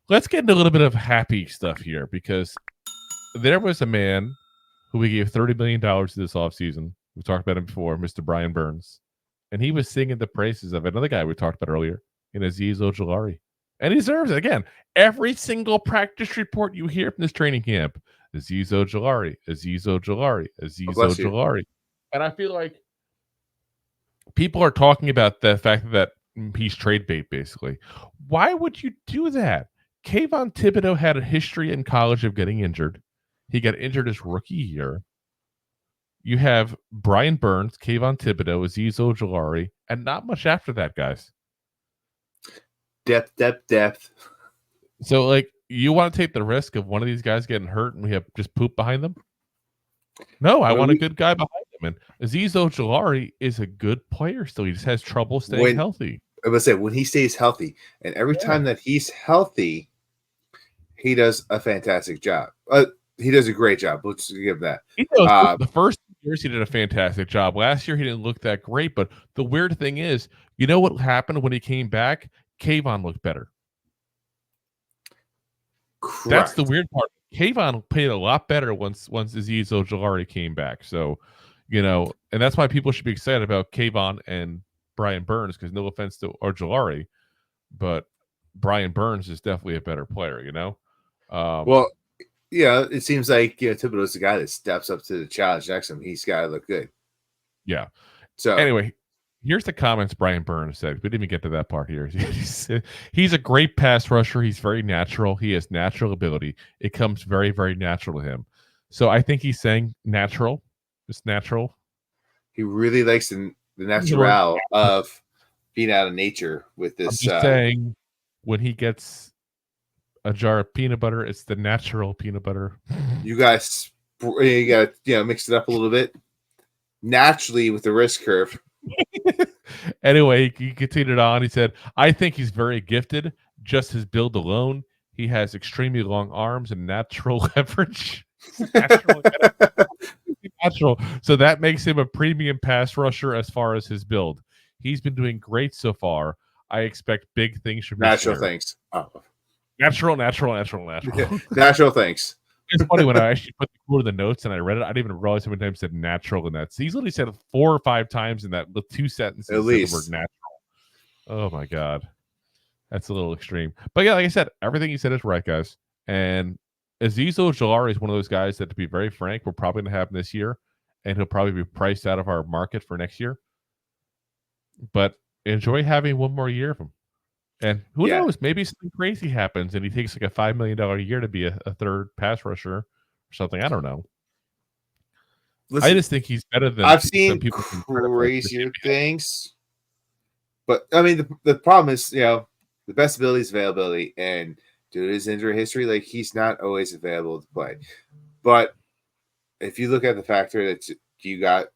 let's get into a little bit of happy stuff here, because there was a man who we gave $30 million this offseason. We talked about him before, Mr. Brian Burns. And he was singing the praises of another guy we talked about earlier, in Azeez Ojulari. And he deserves it. Again, every single practice report you hear from this training camp, Azeez Ojulari, Azeez Ojulari, Azeez Ojulari. And I feel like people are talking about the fact that he's trade bait, basically. Why would you do that? Kayvon Thibodeau had a history in college of getting injured. He got injured his rookie year. You have Brian Burns, Kayvon Thibodeau, Azeez Ojulari, and not much after that, guys. Depth. So, like, you want to take the risk of one of these guys getting hurt and we have just poop behind them? No, I want a good guy behind him. And Azeez Ojulari is a good player still. He just has trouble staying healthy. I would say when he stays healthy, and every time that he's healthy, he does a fantastic job. He does a great job. Let's give that. The first years he did a fantastic job. Last year he didn't look that great, but the weird thing is, you know what happened when he came back? Kayvon looked better. Correct. That's the weird part. Kayvon played a lot better once Azeez Ojulari came back. So, and that's why people should be excited about Kayvon and Brian Burns, because no offense to Ojulari, but Brian Burns is definitely a better player, Well, yeah, it seems like Thibodeau's the guy that steps up to the challenge next to him. He's got to look good. Yeah. So anyway, here's the comments Brian Burns said. We didn't even get to that part here. He's a great pass rusher. He's very natural. He has natural ability. It comes very, very natural to him. So I think he's saying natural. Just natural. He really likes the natural of being out of nature with this. I'm just saying, when he gets a jar of peanut butter, it's the natural peanut butter. You guys, got mix it up a little bit naturally with the risk curve. Anyway, he continued on. He said, I think he's very gifted. Just his build alone. He has extremely long arms and natural leverage. Natural. So that makes him a premium pass rusher as far as his build. He's been doing great so far. I expect big things from natural things. Oh. Natural. Yeah, natural things. It's funny when I actually put the quote in the notes and I read it, I didn't even realize how many times said natural in that. So he's literally said 4 or 5 times in that with 2 sentences at least. The word natural. Oh my God. That's a little extreme. But yeah, like I said, everything he said is right, guys. And Azeez Ojulari is one of those guys that, to be very frank, we're probably going to have this year, and he'll probably be priced out of our market for next year. But enjoy having one more year of him. And who knows? Maybe something crazy happens and he takes like a $5 million a year to be a third pass rusher or something. I don't know. Listen, I just think he's better than I've seen people crazier things. But I mean, the problem is, the best ability is availability, and due to his injury history, like, he's not always available to play. But if you look at the factor that you got,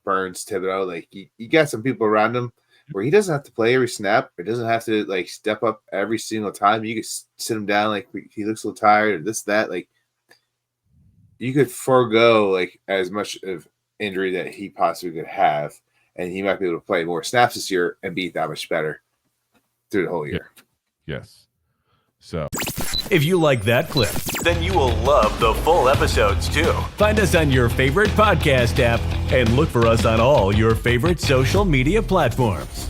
Burns, Thibodeau, like, you got some people around him where he doesn't have to play every snap. It doesn't have to, like, step up every single time. You could sit him down, like, he looks a little tired or this, that. Like, you could forego, like, as much of injury that he possibly could have, and he might be able to play more snaps this year and be that much better through the whole year. Yes. So, if you like that clip, then you will love the full episodes too. Find us on your favorite podcast app and look for us on all your favorite social media platforms.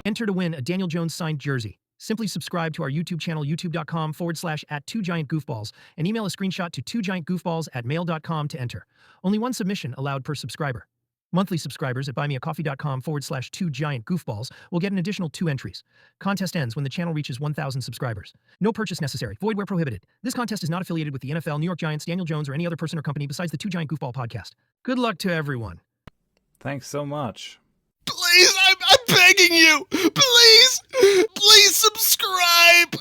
Enter to win a Daniel Jones signed jersey. Simply subscribe to our YouTube channel, youtube.com/@2giantgoofballs, and email a screenshot to 2giantgoofballs@mail.com to enter. Only one submission allowed per subscriber. Monthly subscribers at buymeacoffee.com/2giantgoofballs will get an additional 2 entries. Contest ends when the channel reaches 1,000 subscribers. No purchase necessary. Void where prohibited. This contest is not affiliated with the NFL, New York Giants, Daniel Jones, or any other person or company besides the 2 Giant Goofball podcast. Good luck to everyone. Thanks so much. Please, I'm begging you. Please subscribe.